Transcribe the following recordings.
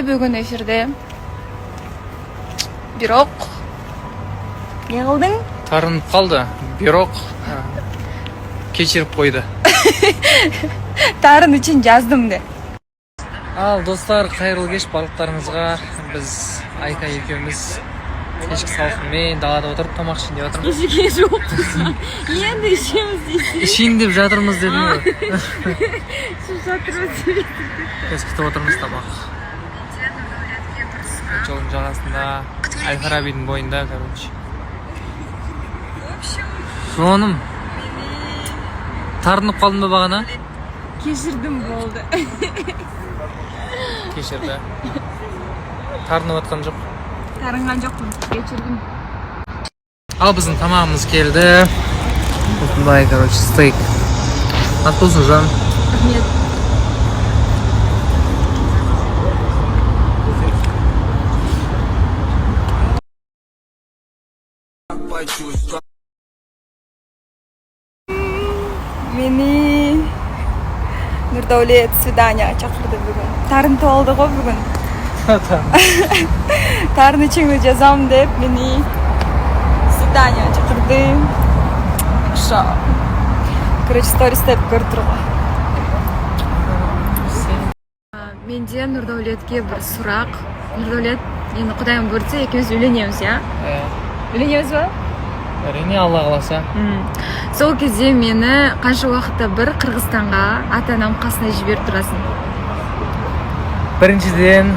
Бүгін эфирде. Бирок не қылдың? Тарынып қалды. Бирок кешіріп қойды. Тарын үшін жаздым де. Ал достар, қайырлы кеш барлықтарыңызға. Біз Айка екеуміз кешкі салқынмен далада отырып тамақ ішейін деп жатырмыз. Кешіге жоқпыз. Енді ішеміз дейсің. Ішейін деп жатырмыз дедім ғой. Ішіп жатырмыз деп. Біз күтіп отырмыз тамақ. Жолдың жағасында, Әл-Фарабидің бойында, короче. Соным. Тарынып қалдың ба бағана? Кешірдім болды. Кешірді. Тарынып атқан жоқ. Тарынған жоқпын, кешірдім. Ал біздің тамағымыз келді. Осындай, короче, стейк. Ат болсын жан. Рахмет. Мені Нұрдәулет свидания шақырды бүгін. Тарынып алды ғой бүгін. Тарын ішіңді жазам деп мені свидания шақырды. Шо. Короче, стористеп көріп тұрға. Менде Нұрдәулетке бір сұрақ. Нұрдәулет, енді құдайым көрсе, екеуміз үйленеміз, я? Үйленеміз ба? Әрине, Алла қаласа. Сол кезде мені қанша уақытта бір Қырғызстанға ата-анам қасына жіберіп тұрасың? Біріншіден,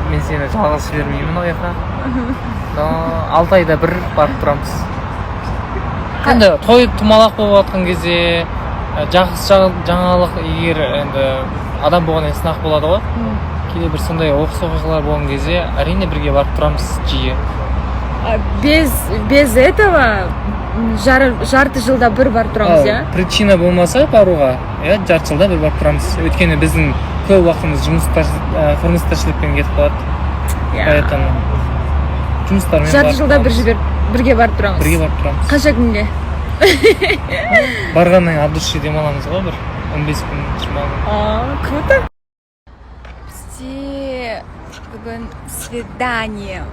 мен сені жалғыз жібермеймін ол жаққа. 6 айда бір барып тұрамыз. Енді той тұмалақ болып жатқан кезде жақсы жаңалық егер енді адам болғаннан сынақ болады ғой. Кейде бір сондай оқыс оқиғалар болған кезде әрине бірге барып тұрамыз жиі. Без этого жарты жылда бір барып тұрамыз, я? Причина болмаса баруға, жарты жылда бір барып тұрамыз. Өйткені біздің көп уақытымыз тұрмыс тіршілікпен кетіп қалады. Поэтому жұмыстармен жарты жылда бірге барып тұрамыз. Бірге барып тұрамыз. Қанша күнге? Барғаннан от души демаламыз ғой, бір 15 күн, 20 күн. Круто. Бізде бүгін свидание.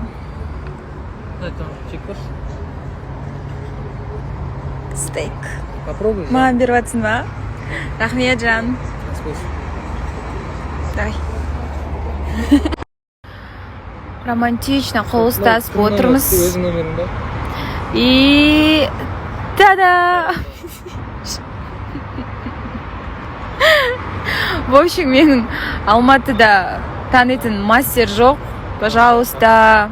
Стейк. Попробуй. Маған беріп жатсың ба? Рахмет, жан. Давай. Романтично қол ұстасып отырмыз. Өзің өміріңді. И та-да! В общем, менің Алматыда танитын мастер жоқ. Пожалуйста,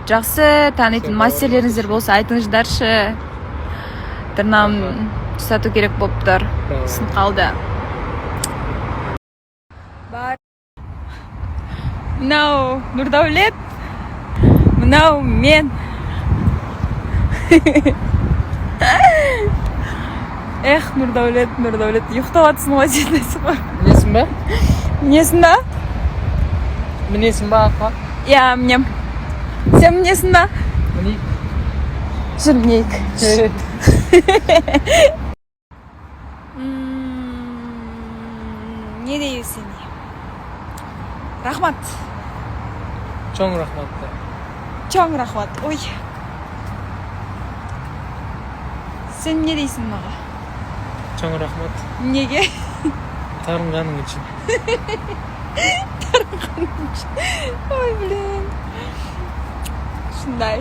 жақсы танитын мастерлеріңіздер болса айтыңыздаршы. Тырнам тұсату керек болып тұр. Сын қалды. Мынау Нұрдәулет, мынау мен. Эх, Нұрдәулет, ұйықтап атсың ғой сендесің ғой. Мінесің ба? Мінесің ба? Мінесің ба, аққа? Я, мінем. Сен мінесің ба? Мінейік. Жүр, мінейік. Не дейсің? Рахмат. Чоң рахматты. Чоң рахмат. Ой. Сен не дейсің маға? Чоң рахмат. Неге? Тарынғаның үшін. Тарынғаның үшін. Ой, блин. Шындай.